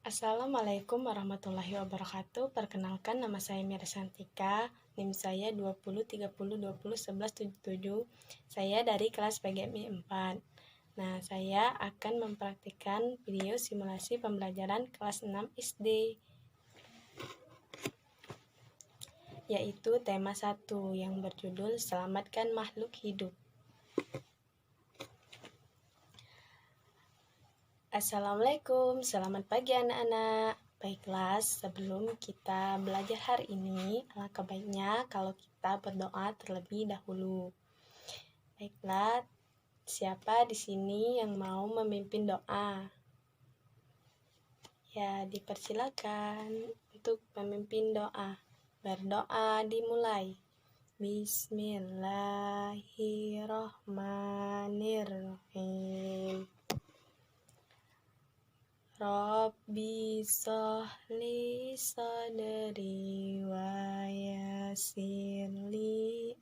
Assalamualaikum warahmatullahi wabarakatuh. Perkenalkan, nama saya Mira Santika, NIM saya 2030201177. Saya dari kelas PGMI 4. Nah, saya akan mempraktikkan video simulasi pembelajaran kelas 6 SD, yaitu tema 1 yang berjudul Selamatkan Makhluk Hidup. Assalamualaikum, selamat pagi anak-anak. Baiklah, sebelum kita belajar hari ini, alangkah baiknya kalau kita berdoa terlebih dahulu. Baiklah, siapa di sini yang mau memimpin doa? Ya, dipersilakan untuk memimpin doa. Berdoa dimulai. Bismillahirrahmanirrahim. Rabbi sholli sadri wa yassirli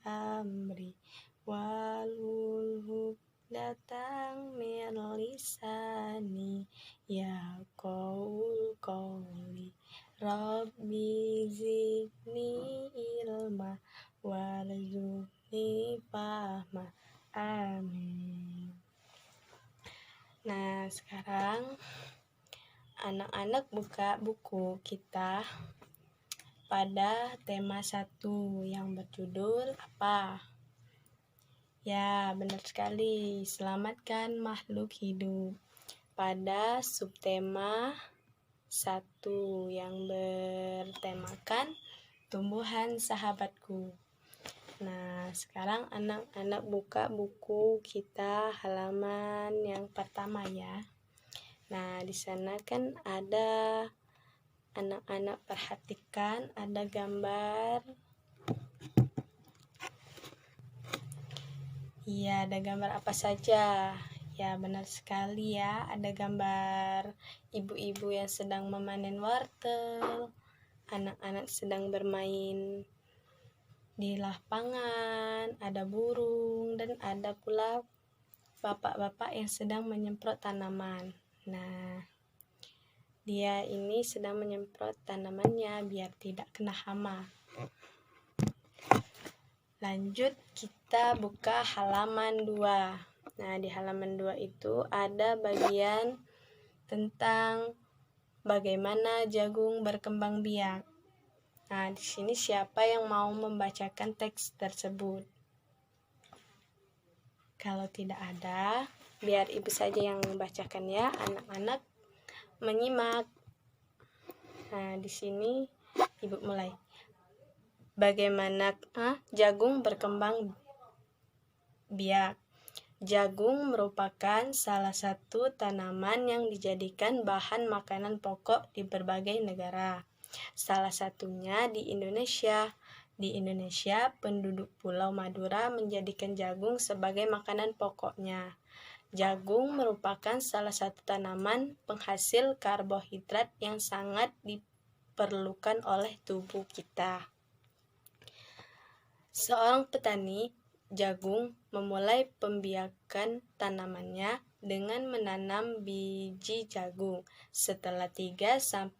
amri wahlul 'uqdatam min lisani yafqahu qawli. Rabbi zidni ilma warzuqni fahma. Amin. Nah, sekarang anak-anak buka buku kita pada tema 1 yang berjudul apa? Ya, benar sekali, selamatkan makhluk hidup. Pada subtema 1 yang bertemakan tumbuhan sahabatku. Nah, sekarang anak-anak buka buku kita halaman yang pertama ya. Nah, di sana kan ada, anak-anak perhatikan, ada gambar. Iya, ada gambar apa saja? Ya, benar sekali ya, ada gambar ibu-ibu yang sedang memanen wortel, anak-anak sedang bermain di lapangan, ada burung, dan ada pula bapak-bapak yang sedang menyemprot tanaman. Nah, dia ini sedang menyemprot tanamannya biar tidak kena hama. Lanjut, kita buka halaman 2. Nah, di halaman 2 itu ada bagian tentang bagaimana jagung berkembang biak. Nah, di sini siapa yang mau membacakan teks tersebut? Kalau tidak ada, biar ibu saja yang membacakan ya, anak-anak menyimak. Nah, di sini ibu mulai. Bagaimana jagung berkembang biak? Jagung merupakan salah satu tanaman yang dijadikan bahan makanan pokok di berbagai negara. Salah satunya di Indonesia. Di Indonesia, penduduk Pulau Madura menjadikan jagung sebagai makanan pokoknya. Jagung merupakan salah satu tanaman penghasil karbohidrat yang sangat diperlukan oleh tubuh kita. Seorang petani jagung memulai pembiakan tanamannya dengan menanam biji jagung. Setelah 3-4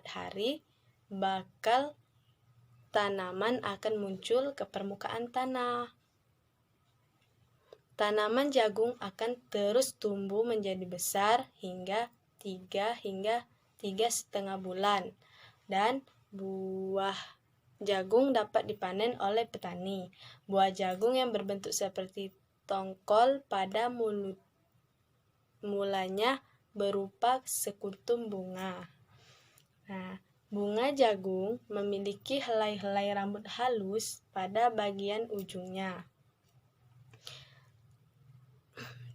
hari, bakal tanaman akan muncul ke permukaan tanah. Tanaman jagung akan terus tumbuh menjadi besar hingga 3-3,5 bulan, dan buah jagung dapat dipanen oleh petani. Buah jagung yang berbentuk seperti tongkol pada mulanya berupa sekuntum bunga. Nah, bunga jagung memiliki helai-helai rambut halus pada bagian ujungnya.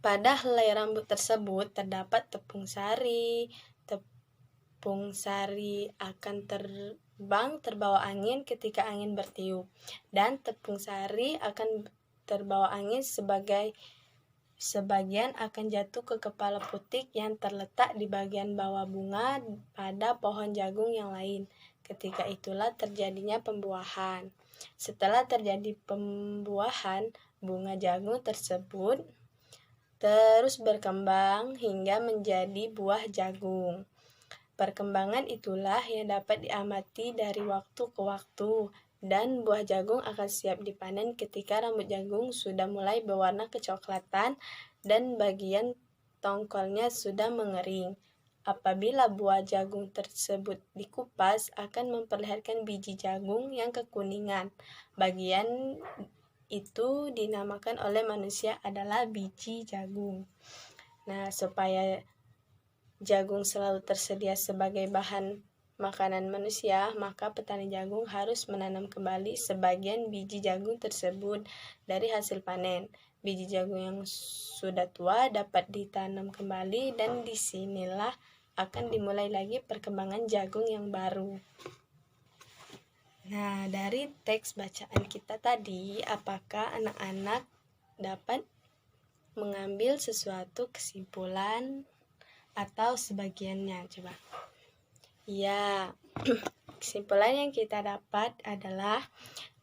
Pada helai rambut tersebut terdapat tepung sari. Tepung sari akan terbang terbawa angin ketika angin bertiup, dan tepung sari akan terbawa angin sebagian akan jatuh ke kepala putik yang terletak di bagian bawah bunga pada pohon jagung yang lain. Ketika itulah terjadinya pembuahan. Setelah terjadi pembuahan, bunga jagung tersebut terus berkembang hingga menjadi buah jagung. Perkembangan itulah yang dapat diamati dari waktu ke waktu, dan buah jagung akan siap dipanen ketika rambut jagung sudah mulai berwarna kecoklatan dan bagian tongkolnya sudah mengering. Apabila buah jagung tersebut dikupas, akan memperlihatkan biji jagung yang kekuningan. Bagian itu dinamakan oleh manusia adalah biji jagung. Nah, supaya jagung selalu tersedia sebagai bahan makanan manusia, maka petani jagung harus menanam kembali sebagian biji jagung tersebut dari hasil panen. Biji jagung yang sudah tua dapat ditanam kembali, dan disinilah akan dimulai lagi perkembangan jagung yang baru. Nah, dari teks bacaan kita tadi, apakah anak-anak dapat mengambil sesuatu kesimpulan atau sebagiannya? Coba. Ya, kesimpulan yang kita dapat adalah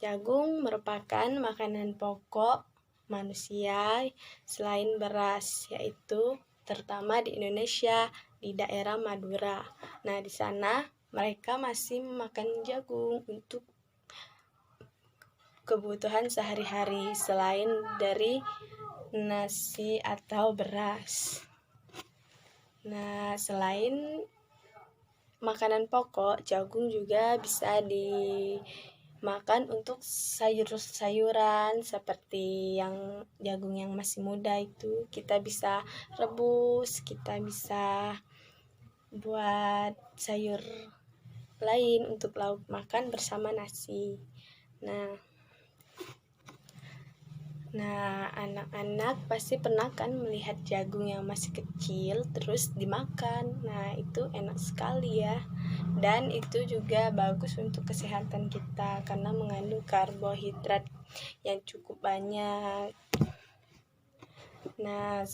jagung merupakan makanan pokok manusia selain beras, yaitu terutama di Indonesia, di daerah Madura. Nah, di sana mereka masih makan jagung untuk kebutuhan sehari-hari selain dari nasi atau beras. Nah, selain makanan pokok, jagung juga bisa dimakan untuk sayur-sayuran seperti yang jagung yang masih muda itu kita bisa rebus, kita bisa buat sayur lain untuk lauk makan bersama nasi. Nah, anak-anak pasti pernah kan melihat jagung yang masih kecil terus dimakan. Nah, itu enak sekali ya. Dan itu juga bagus untuk kesehatan kita karena mengandung karbohidrat yang cukup banyak. Nah,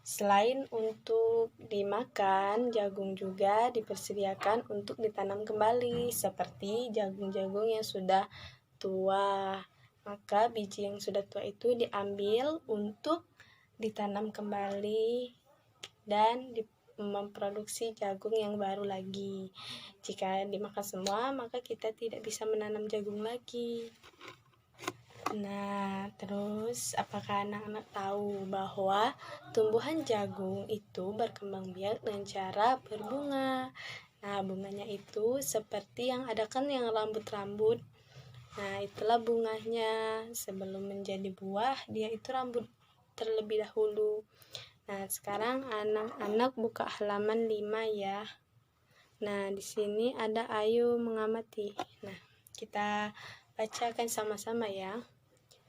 selain untuk dimakan, jagung juga dipersediakan untuk ditanam kembali seperti jagung-jagung yang sudah tua. Maka biji yang sudah tua itu diambil untuk ditanam kembali dan memproduksi jagung yang baru lagi. Jika dimakan semua, maka kita tidak bisa menanam jagung lagi. Nah, terus apakah anak-anak tahu bahwa tumbuhan jagung itu berkembang biak dengan cara berbunga? Nah, bunganya itu seperti yang ada kan yang rambut-rambut. Nah, itulah bunganya. Sebelum menjadi buah, dia itu rambut terlebih dahulu. Nah, sekarang anak-anak buka halaman 5 ya. Nah, di sini ada ayo mengamati. Nah, kita bacakan sama-sama ya.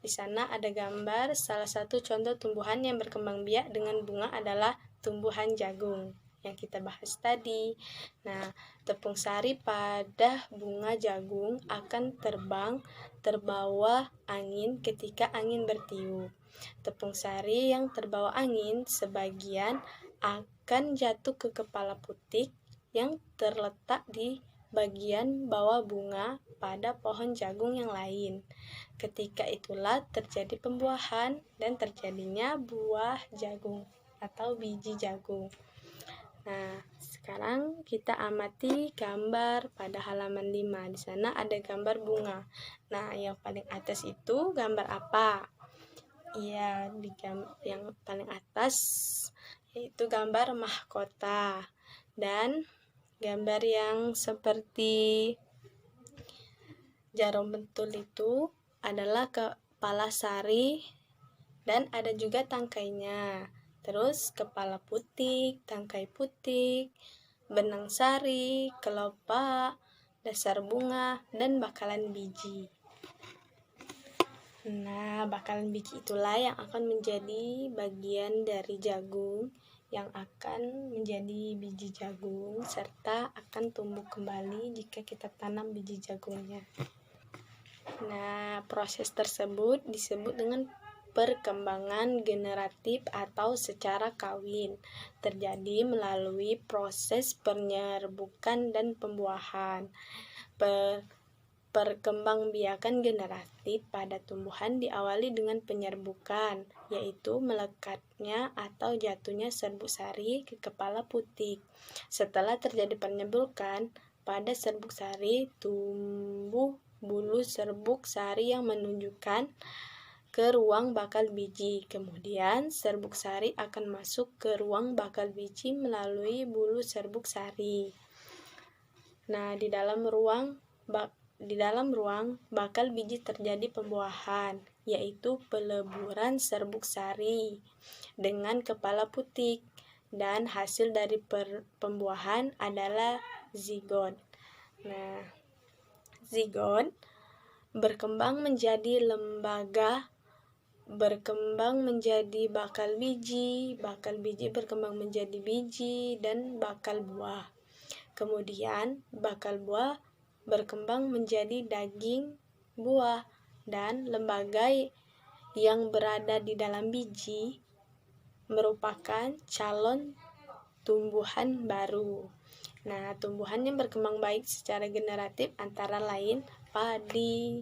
Di sana ada gambar salah satu contoh tumbuhan yang berkembang biak dengan bunga adalah tumbuhan jagung yang kita bahas tadi. Nah, tepung sari pada bunga jagung akan terbang terbawa angin ketika angin bertiup. Tepung sari yang terbawa angin sebagian akan jatuh ke kepala putik yang terletak di bagian bawah bunga pada pohon jagung yang lain. Ketika itulah terjadi pembuahan dan terjadinya buah jagung atau biji jagung. Nah, sekarang kita amati gambar pada halaman 5. Di sana ada gambar bunga. Nah, yang paling atas itu gambar apa? Iya, yang paling atas yaitu gambar mahkota. Dan gambar yang seperti jarum pentul itu adalah kepala sari dan ada juga tangkainya. Terus kepala putik, tangkai putik, benang sari, kelopak, dasar bunga, dan bakalan biji. Nah, bakalan biji itulah yang akan menjadi bagian dari jagung yang akan menjadi biji jagung serta akan tumbuh kembali jika kita tanam biji jagungnya. Nah, proses tersebut disebut dengan perkembangan generatif atau secara kawin, terjadi melalui proses penyerbukan dan pembuahan. Perkembangbiakan generatif pada tumbuhan diawali dengan penyerbukan, yaitu melekatnya atau jatuhnya serbuk sari ke kepala putik. Setelah terjadi penyerbukan, pada serbuk sari tumbuh bulu serbuk sari yang menunjukkan ke ruang bakal biji. Kemudian serbuk sari akan masuk ke ruang bakal biji melalui bulu serbuk sari. Nah, di dalam ruang bakal biji terjadi pembuahan, yaitu peleburan serbuk sari dengan kepala putik, dan hasil dari pembuahan adalah zigot. Nah, zigot berkembang menjadi lembaga, berkembang menjadi bakal biji berkembang menjadi biji dan bakal buah. Kemudian bakal buah berkembang menjadi daging buah, dan lembaga yang berada di dalam biji merupakan calon tumbuhan baru. Nah, tumbuhan yang berkembang baik secara generatif antara lain padi,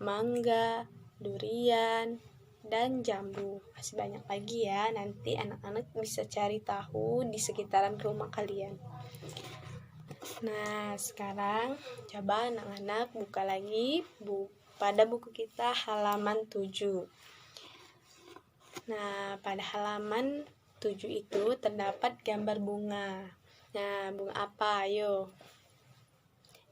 mangga, durian, dan jambu. Masih banyak lagi ya, nanti anak-anak bisa cari tahu di sekitaran rumah kalian. Nah, sekarang coba anak-anak buka lagi pada buku kita halaman 7. Nah, pada halaman 7 itu terdapat gambar bunga. Nah, bunga apa? Ayo.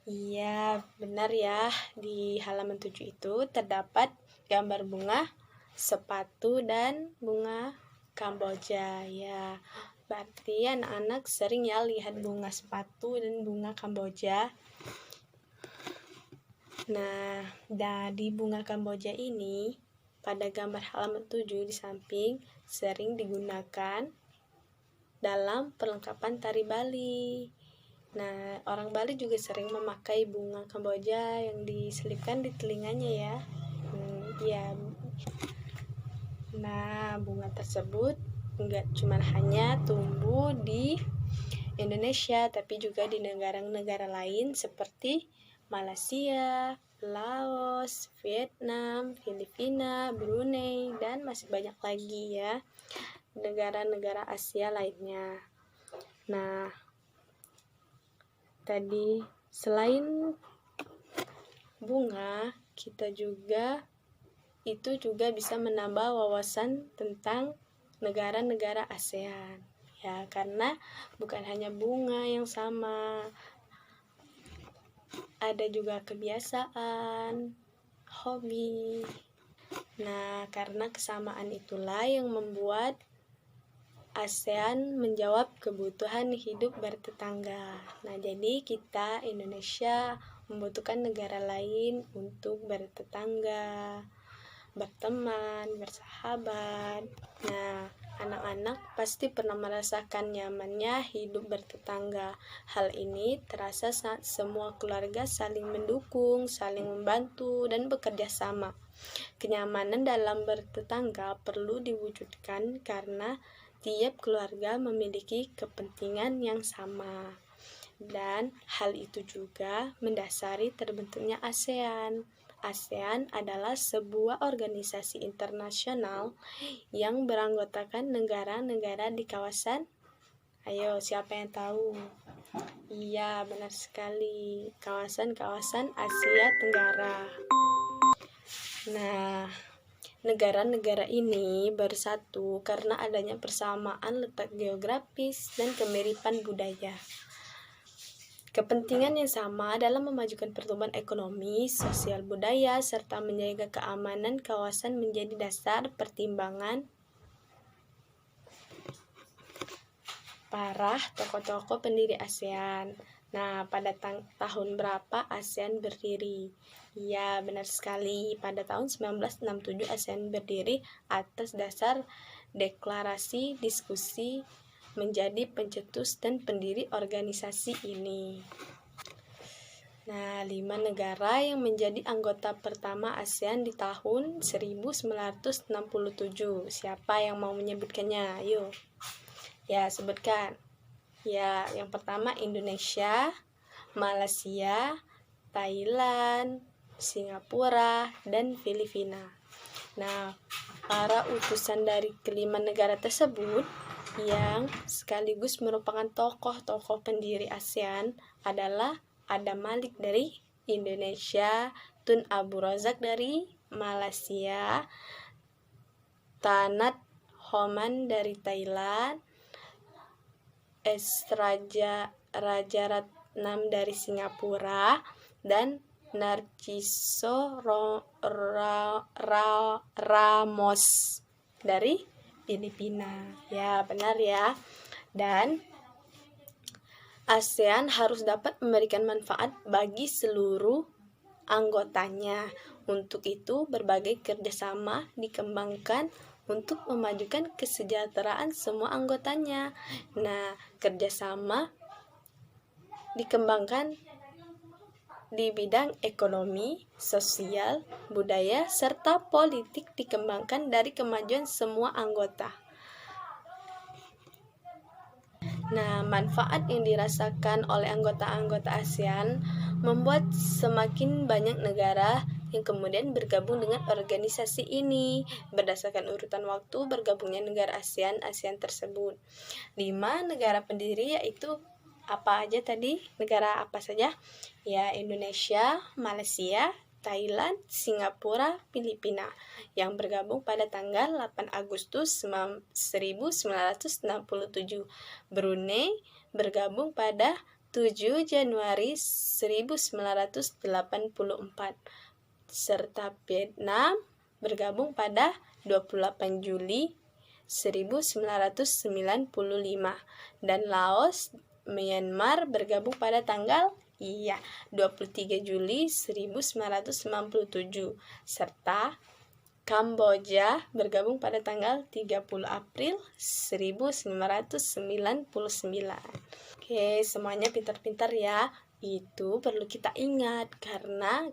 Iya, benar ya. Di halaman 7 itu terdapat gambar bunga sepatu dan bunga Kamboja ya. Berarti anak-anak sering ya lihat bunga sepatu dan bunga Kamboja. Nah, dari bunga Kamboja ini pada gambar halaman 7 di samping sering digunakan dalam perlengkapan tari Bali. Nah, orang Bali juga sering memakai bunga Kamboja yang diselipkan di telinganya ya. Ya. Nah, bunga tersebut enggak cuma hanya tumbuh di Indonesia, tapi juga di negara-negara lain seperti Malaysia, Laos, Vietnam, Filipina, Brunei, dan masih banyak lagi ya negara-negara Asia lainnya. Nah, tadi selain bunga, kita juga bisa menambah wawasan tentang negara-negara ASEAN ya, karena bukan hanya bunga yang sama, ada juga kebiasaan, hobi. Nah, karena kesamaan itulah yang membuat ASEAN menjawab kebutuhan hidup bertetangga. Nah, jadi kita Indonesia membutuhkan negara lain untuk bertetangga, berteman, bersahabat. Nah, anak-anak pasti pernah merasakan nyamannya hidup bertetangga. Hal ini terasa saat semua keluarga saling mendukung, saling membantu, dan bekerja sama. Kenyamanan dalam bertetangga perlu diwujudkan karena tiap keluarga memiliki kepentingan yang sama. Dan hal itu juga mendasari terbentuknya ASEAN. ASEAN adalah sebuah organisasi internasional yang beranggotakan negara-negara di kawasan. Ayo, siapa yang tahu? Iya, benar sekali. Kawasan-kawasan Asia Tenggara. Nah, negara-negara ini bersatu karena adanya persamaan letak geografis dan kemiripan budaya. Kepentingan yang sama dalam memajukan pertumbuhan ekonomi, sosial budaya, serta menjaga keamanan kawasan menjadi dasar pertimbangan para tokoh-tokoh pendiri ASEAN. Nah, pada tahun berapa ASEAN berdiri? Ya, benar sekali. Pada tahun 1967 ASEAN berdiri atas dasar deklarasi diskusi menjadi pencetus dan pendiri organisasi ini. Nah, 5 negara yang menjadi anggota pertama ASEAN di tahun 1967. Siapa yang mau menyebutkannya? Ayo. Ya, sebutkan. Ya, yang pertama Indonesia, Malaysia, Thailand, Singapura, dan Filipina. Nah, para utusan dari kelima negara tersebut yang sekaligus merupakan tokoh-tokoh pendiri ASEAN adalah Adam Malik dari Indonesia, Tun Abu Razak dari Malaysia, Tanat Homan dari Thailand, Rajaratnam dari Singapura, dan Narciso Ramos dari Filipina. Ya, benar ya. Dan ASEAN harus dapat memberikan manfaat bagi seluruh anggotanya. Untuk itu, berbagai kerjasama dikembangkan untuk memajukan kesejahteraan semua anggotanya. Nah, kerjasama dikembangkan di bidang ekonomi, sosial, budaya, serta politik dikembangkan dari kemajuan semua anggota. Nah, manfaat yang dirasakan oleh anggota-anggota ASEAN membuat semakin banyak negara yang kemudian bergabung dengan organisasi ini. Berdasarkan urutan waktu bergabungnya negara ASEAN tersebut. 5 negara pendiri yaitu apa aja tadi? Negara apa saja? Ya, Indonesia, Malaysia, Thailand, Singapura, Filipina yang bergabung pada tanggal 8 Agustus 1967. Brunei bergabung pada 7 Januari 1984, serta Vietnam bergabung pada 28 Juli 1995, dan Laos, Myanmar bergabung pada tanggal 23 Juli 1997, serta Kamboja bergabung pada tanggal 30 April 1999. Oke, semuanya pintar-pintar ya. Itu perlu kita ingat karena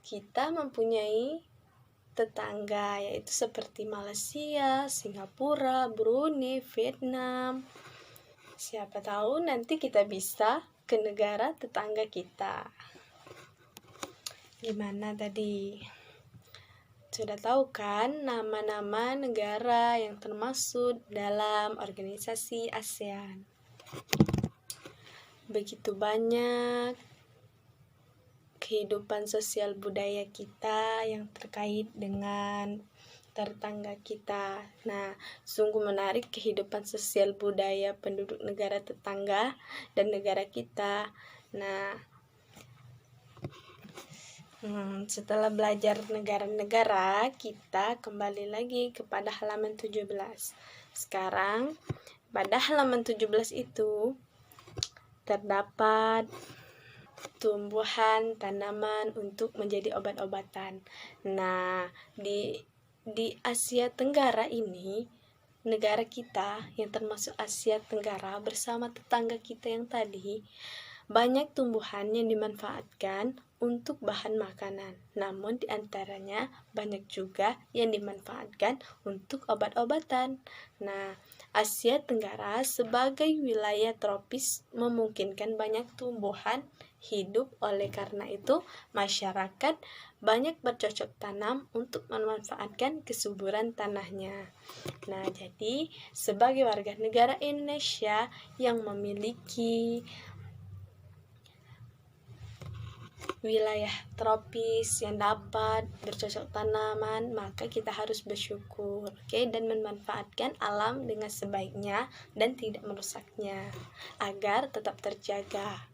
kita mempunyai tetangga yaitu seperti Malaysia, Singapura, Brunei, Vietnam. Siapa tahu nanti kita bisa ke negara tetangga kita. Gimana tadi? Sudah tahu kan nama-nama negara yang termasuk dalam organisasi ASEAN? Begitu banyak kehidupan sosial budaya kita yang terkait dengan tetangga kita. Nah, sungguh menarik kehidupan sosial budaya penduduk negara tetangga dan negara kita. Nah, setelah belajar negara-negara, kita kembali lagi kepada halaman 17. Sekarang, pada halaman 17 itu terdapat tumbuhan, tanaman untuk menjadi obat-obatan. Nah, di Asia Tenggara ini, negara kita yang termasuk Asia Tenggara bersama tetangga kita yang tadi, banyak tumbuhan yang dimanfaatkan untuk bahan makanan. Namun di antaranya banyak juga yang dimanfaatkan untuk obat-obatan. Nah, Asia Tenggara sebagai wilayah tropis memungkinkan banyak tumbuhan hidup. Oleh karena itu, masyarakat banyak bercocok tanam untuk memanfaatkan kesuburan tanahnya. Nah, jadi sebagai warga negara Indonesia yang memiliki wilayah tropis yang dapat bercocok tanaman, maka kita harus bersyukur, dan memanfaatkan alam dengan sebaiknya dan tidak merusaknya agar tetap terjaga.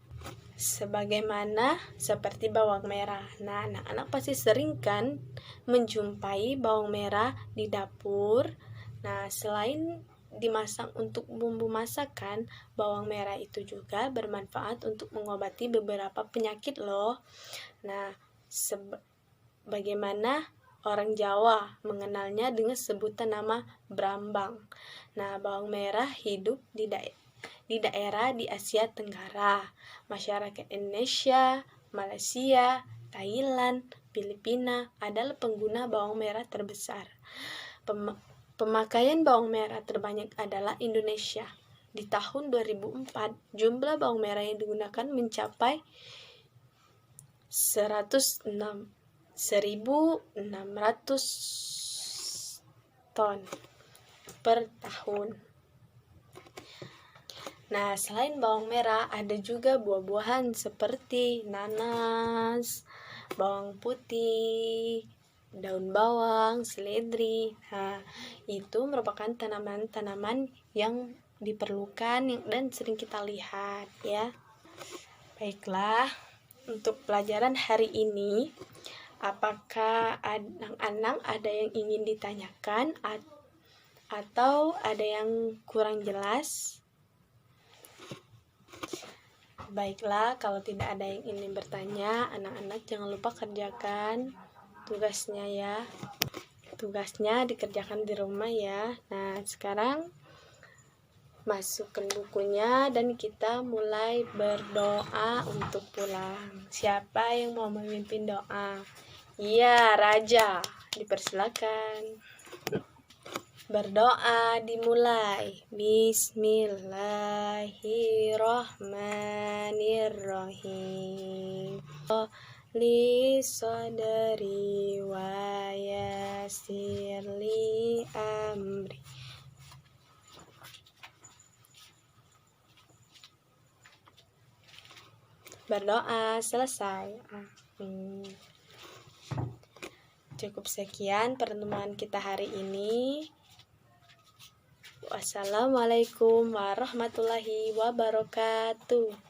Sebagaimana seperti bawang merah. Nah, anak-anak pasti sering kan menjumpai bawang merah di dapur. Nah, selain dimasak untuk bumbu masakan, bawang merah itu juga bermanfaat untuk mengobati beberapa penyakit loh. Nah, bagaimana orang Jawa mengenalnya dengan sebutan nama brambang. Nah, bawang merah hidup di daerah di Asia Tenggara. Masyarakat Indonesia, Malaysia, Thailand, Filipina adalah pengguna bawang merah terbesar. Pemakaian bawang merah terbanyak adalah Indonesia. Di tahun 2004, jumlah bawang merah yang digunakan mencapai 106 1.600 ton per tahun. Nah, selain bawang merah, ada juga buah-buahan seperti nanas, bawang putih, daun bawang, seledri. Nah, itu merupakan tanaman-tanaman yang diperlukan dan sering kita lihat ya. Baiklah, untuk pelajaran hari ini, apakah anak-anak ada yang ingin ditanyakan atau ada yang kurang jelas? Baiklah, kalau tidak ada yang ingin bertanya, anak-anak jangan lupa kerjakan tugasnya ya. Tugasnya dikerjakan di rumah ya. Nah, sekarang masukkan bukunya dan kita mulai berdoa untuk pulang. Siapa yang mau memimpin doa? Iya, Raja. Dipersilakan. Berdoa dimulai. Bismillahirrahmanirrahim. Li sadri wa yassir li amri. Berdoa selesai. Cukup sekian pertemuan kita hari ini. Wassalamualaikum warahmatullahi wabarakatuh.